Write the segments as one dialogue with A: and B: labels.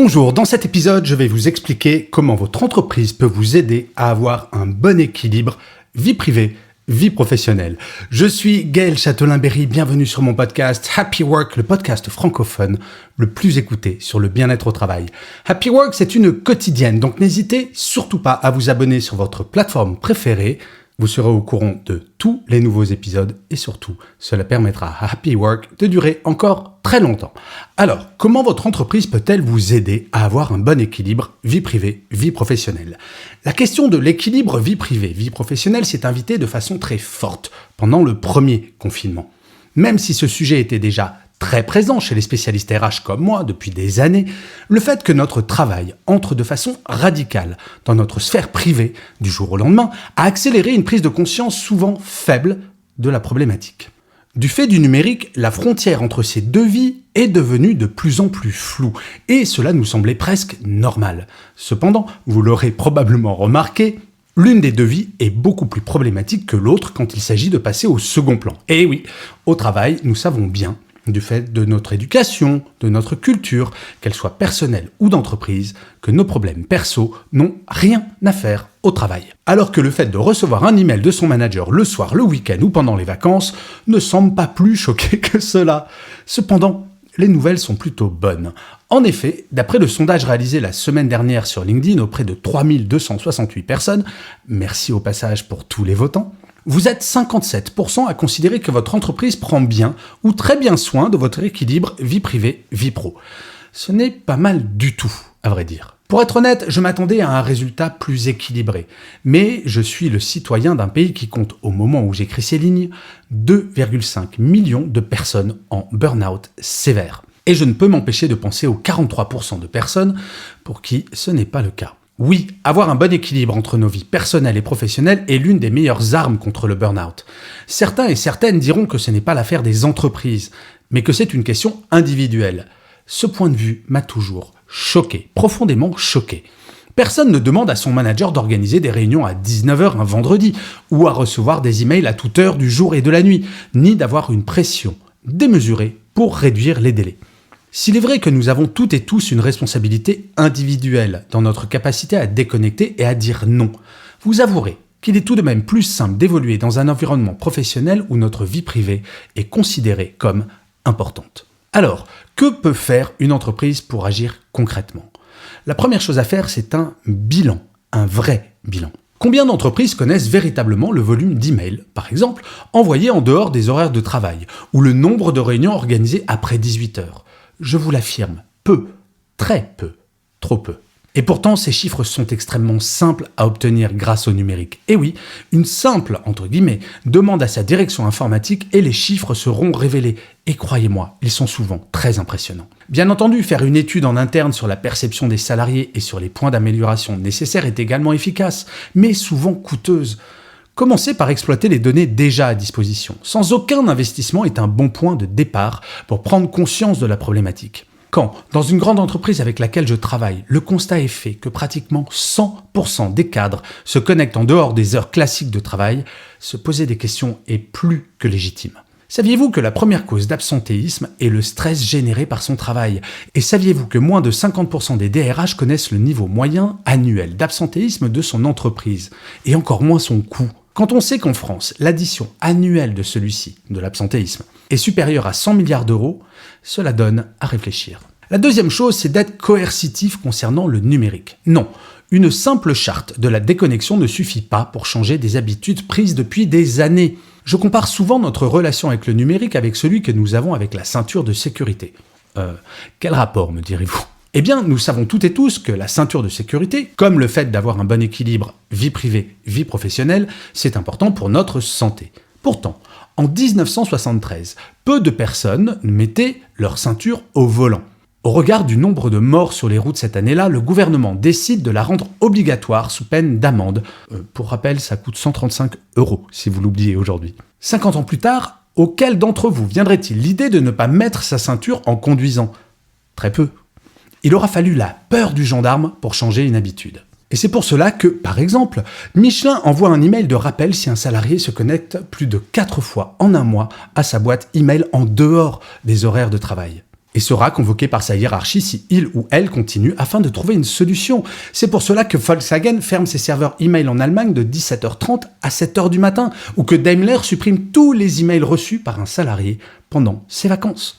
A: Bonjour, dans cet épisode, je vais vous expliquer comment votre entreprise peut vous aider à avoir un bon équilibre vie privée, vie professionnelle. Je suis Gaël Châtelain-Berry, bienvenue sur mon podcast Happy Work, le podcast francophone le plus écouté sur le bien-être au travail. Happy Work, c'est une quotidienne, donc n'hésitez surtout pas à vous abonner sur votre plateforme préférée. Vous serez au courant de tous les nouveaux épisodes et surtout, cela permettra à Happy Work de durer encore très longtemps. Alors, comment votre entreprise peut-elle vous aider à avoir un bon équilibre vie privée, vie professionnelle ? La question de l'équilibre vie privée, vie professionnelle s'est invitée de façon très forte pendant le premier confinement. Même si ce sujet était déjà très présent chez les spécialistes RH comme moi depuis des années, le fait que notre travail entre de façon radicale dans notre sphère privée du jour au lendemain a accéléré une prise de conscience souvent faible de la problématique. Du fait du numérique, la frontière entre ces deux vies est devenue de plus en plus floue et cela nous semblait presque normal. Cependant, vous l'aurez probablement remarqué, l'une des deux vies est beaucoup plus problématique que l'autre quand il s'agit de passer au second plan. Et oui, au travail, nous savons bien du fait de notre éducation, de notre culture, qu'elle soit personnelle ou d'entreprise, que nos problèmes perso n'ont rien à faire au travail. Alors que le fait de recevoir un email de son manager le soir, le week-end ou pendant les vacances ne semble pas plus choqué que cela. Cependant, les nouvelles sont plutôt bonnes. En effet, d'après le sondage réalisé la semaine dernière sur LinkedIn auprès de 3268 personnes, merci au passage pour tous les votants, vous êtes 57% à considérer que votre entreprise prend bien ou très bien soin de votre équilibre vie privée, vie pro. Ce n'est pas mal du tout, à vrai dire. Pour être honnête, je m'attendais à un résultat plus équilibré. Mais je suis le citoyen d'un pays qui compte, au moment où j'écris ces lignes, 2,5 millions de personnes en burn-out sévère. Et je ne peux m'empêcher de penser aux 43% de personnes pour qui ce n'est pas le cas. Oui, avoir un bon équilibre entre nos vies personnelles et professionnelles est l'une des meilleures armes contre le burn-out. Certains et certaines diront que ce n'est pas l'affaire des entreprises, mais que c'est une question individuelle. Ce point de vue m'a toujours choqué, profondément choqué. Personne ne demande à son manager d'organiser des réunions à 19h un vendredi, ou à recevoir des emails à toute heure du jour et de la nuit, ni d'avoir une pression démesurée pour réduire les délais. S'il est vrai que nous avons toutes et tous une responsabilité individuelle dans notre capacité à déconnecter et à dire non, vous avouerez qu'il est tout de même plus simple d'évoluer dans un environnement professionnel où notre vie privée est considérée comme importante. Alors, que peut faire une entreprise pour agir concrètement ? La première chose à faire, c'est un bilan, un vrai bilan. Combien d'entreprises connaissent véritablement le volume d'emails, par exemple, envoyés en dehors des horaires de travail, ou le nombre de réunions organisées après 18 heures ? Je vous l'affirme, peu, très peu, trop peu. Et pourtant, ces chiffres sont extrêmement simples à obtenir grâce au numérique. Et oui, une simple, entre guillemets, demande à sa direction informatique et les chiffres seront révélés. Et croyez-moi, ils sont souvent très impressionnants. Bien entendu, faire une étude en interne sur la perception des salariés et sur les points d'amélioration nécessaires est également efficace, mais souvent coûteuse. Commencez par exploiter les données déjà à disposition. Sans aucun investissement est un bon point de départ pour prendre conscience de la problématique. Quand, dans une grande entreprise avec laquelle je travaille, le constat est fait que pratiquement 100% des cadres se connectent en dehors des heures classiques de travail, se poser des questions est plus que légitime. Saviez-vous que la première cause d'absentéisme est le stress généré par son travail ? Et saviez-vous que moins de 50% des DRH connaissent le niveau moyen annuel d'absentéisme de son entreprise ? Et encore moins son coût ? Quand on sait qu'en France, l'addition annuelle de celui-ci, de l'absentéisme, est supérieure à 100 milliards d'euros, cela donne à réfléchir. La deuxième chose, c'est d'être coercitif concernant le numérique. Non, une simple charte de la déconnexion ne suffit pas pour changer des habitudes prises depuis des années. Je compare souvent notre relation avec le numérique avec celui que nous avons avec la ceinture de sécurité. Quel rapport, me direz-vous ? Eh bien, nous savons toutes et tous que la ceinture de sécurité, comme le fait d'avoir un bon équilibre vie privée, vie professionnelle, c'est important pour notre santé. Pourtant, en 1973, peu de personnes mettaient leur ceinture au volant. Au regard du nombre de morts sur les routes cette année-là, le gouvernement décide de la rendre obligatoire sous peine d'amende. Pour rappel, ça coûte 135 € si vous l'oubliez aujourd'hui. 50 ans plus tard, auquel d'entre vous viendrait-il l'idée de ne pas mettre sa ceinture en conduisant ? Très peu. Il aura fallu la peur du gendarme pour changer une habitude. Et c'est pour cela que, par exemple, Michelin envoie un email de rappel si un salarié se connecte plus de 4 fois en un mois à sa boîte email en dehors des horaires de travail. et sera convoqué par sa hiérarchie si il ou elle continue afin de trouver une solution. C'est pour cela que Volkswagen ferme ses serveurs email en Allemagne de 17h30 à 7h du matin, ou que Daimler supprime tous les emails reçus par un salarié pendant ses vacances.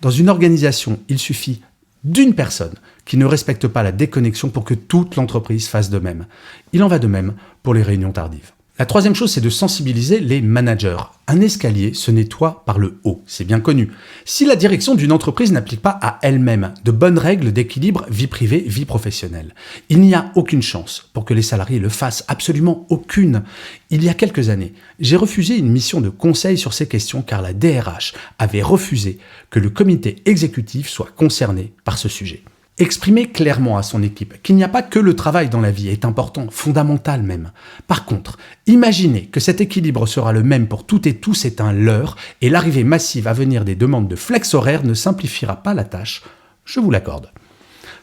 A: Dans une organisation, il suffit d'une personne qui ne respecte pas la déconnexion pour que toute l'entreprise fasse de même. Il en va de même pour les réunions tardives. La troisième chose, c'est de sensibiliser les managers. Un escalier se nettoie par le haut, c'est bien connu. Si la direction d'une entreprise n'applique pas à elle-même de bonnes règles d'équilibre vie privée, vie professionnelle, il n'y a aucune chance pour que les salariés le fassent, absolument aucune. Il y a quelques années, j'ai refusé une mission de conseil sur ces questions car la DRH avait refusé que le comité exécutif soit concerné par ce sujet. Exprimer clairement à son équipe qu'il n'y a pas que le travail dans la vie est important, fondamental même. Par contre, imaginer que cet équilibre sera le même pour toutes et tous est un leurre et l'arrivée massive à venir des demandes de flex horaire ne simplifiera pas la tâche, je vous l'accorde.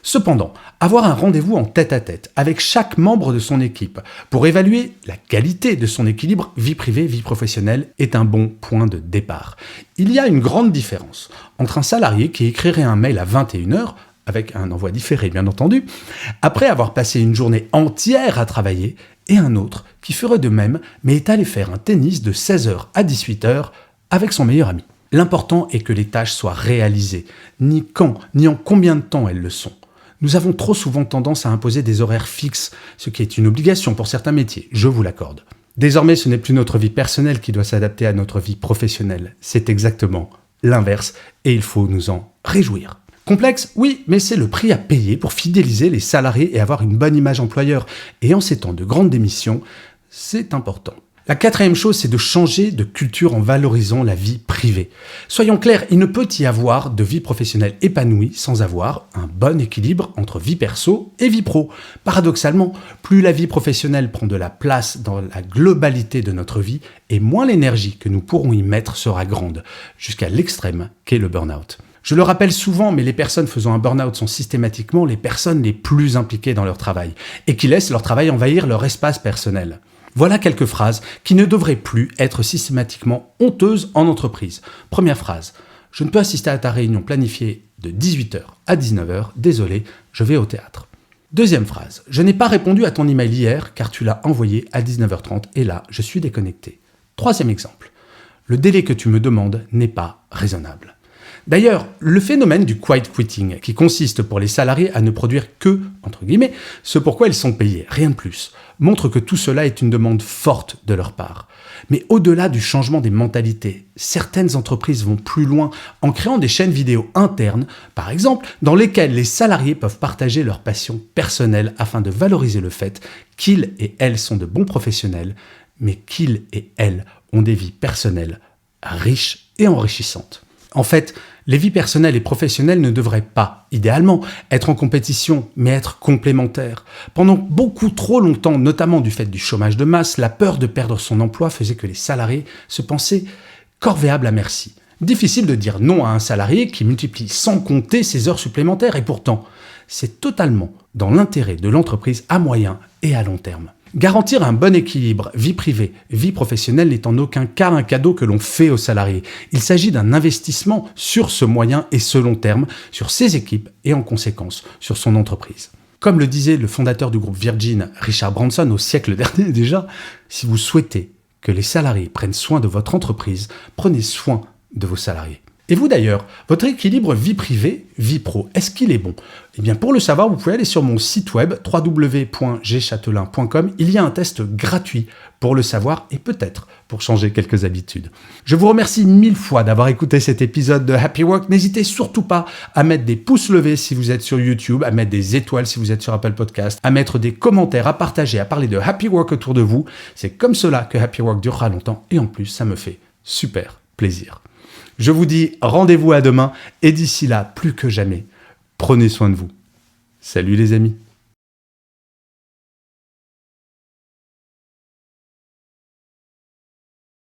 A: Cependant, avoir un rendez-vous en tête-à-tête avec chaque membre de son équipe pour évaluer la qualité de son équilibre vie privée, vie professionnelle est un bon point de départ. Il y a une grande différence entre un salarié qui écrirait un mail à 21h avec un envoi différé bien entendu, après avoir passé une journée entière à travailler, et un autre qui ferait de même, mais est allé faire un tennis de 16h à 18h avec son meilleur ami. L'important est que les tâches soient réalisées, ni quand, ni en combien de temps elles le sont. Nous avons trop souvent tendance à imposer des horaires fixes, ce qui est une obligation pour certains métiers, je vous l'accorde. Désormais, ce n'est plus notre vie personnelle qui doit s'adapter à notre vie professionnelle, c'est exactement l'inverse, et il faut nous en réjouir. Complexe, oui, mais c'est le prix à payer pour fidéliser les salariés et avoir une bonne image employeur. Et en ces temps de grande démission, c'est important. La quatrième chose, c'est de changer de culture en valorisant la vie privée. Soyons clairs, il ne peut y avoir de vie professionnelle épanouie sans avoir un bon équilibre entre vie perso et vie pro. Paradoxalement, plus la vie professionnelle prend de la place dans la globalité de notre vie, et moins l'énergie que nous pourrons y mettre sera grande, jusqu'à l'extrême qu'est le burn-out. Je le rappelle souvent, mais les personnes faisant un burn-out sont systématiquement les personnes les plus impliquées dans leur travail et qui laissent leur travail envahir leur espace personnel. Voilà quelques phrases qui ne devraient plus être systématiquement honteuses en entreprise. Première phrase. Je ne peux assister à ta réunion planifiée de 18h à 19h. Désolé, je vais au théâtre. Deuxième phrase. Je n'ai pas répondu à ton email hier car tu l'as envoyé à 19h30 et là, je suis déconnecté. Troisième exemple. Le délai que tu me demandes n'est pas raisonnable. D'ailleurs, le phénomène du quiet quitting, qui consiste pour les salariés à ne produire que, entre guillemets, ce pourquoi ils sont payés, rien de plus, montre que tout cela est une demande forte de leur part. Mais au-delà du changement des mentalités, certaines entreprises vont plus loin en créant des chaînes vidéo internes, par exemple, dans lesquelles les salariés peuvent partager leurs passions personnelles afin de valoriser le fait qu'ils et elles sont de bons professionnels, mais qu'ils et elles ont des vies personnelles riches et enrichissantes. En fait, les vies personnelles et professionnelles ne devraient pas, idéalement, être en compétition, mais être complémentaires. Pendant beaucoup trop longtemps, notamment du fait du chômage de masse, la peur de perdre son emploi faisait que les salariés se pensaient corvéables à merci. Difficile de dire non à un salarié qui multiplie sans compter ses heures supplémentaires, et pourtant, c'est totalement dans l'intérêt de l'entreprise à moyen et à long terme. Garantir un bon équilibre vie privée, vie professionnelle n'est en aucun cas un cadeau que l'on fait aux salariés. Il s'agit d'un investissement sur ce moyen et ce long terme, sur ses équipes et en conséquence sur son entreprise. Comme le disait le fondateur du groupe Virgin, Richard Branson, au siècle dernier déjà, si vous souhaitez que les salariés prennent soin de votre entreprise, prenez soin de vos salariés. Et vous d'ailleurs, votre équilibre vie privée, vie pro, est-ce qu'il est bon ? Eh bien pour le savoir, vous pouvez aller sur mon site web www.gchatelain.com. Il y a un test gratuit pour le savoir et peut-être pour changer quelques habitudes. Je vous remercie 1000 fois d'avoir écouté cet épisode de Happy Work. N'hésitez surtout pas à mettre des pouces levés si vous êtes sur YouTube, à mettre des étoiles si vous êtes sur Apple Podcast, à mettre des commentaires, à partager, à parler de Happy Work autour de vous. C'est comme cela que Happy Work durera longtemps et en plus, ça me fait super plaisir. Je vous dis rendez-vous à demain et d'ici là, plus que jamais, prenez soin de vous. Salut les amis.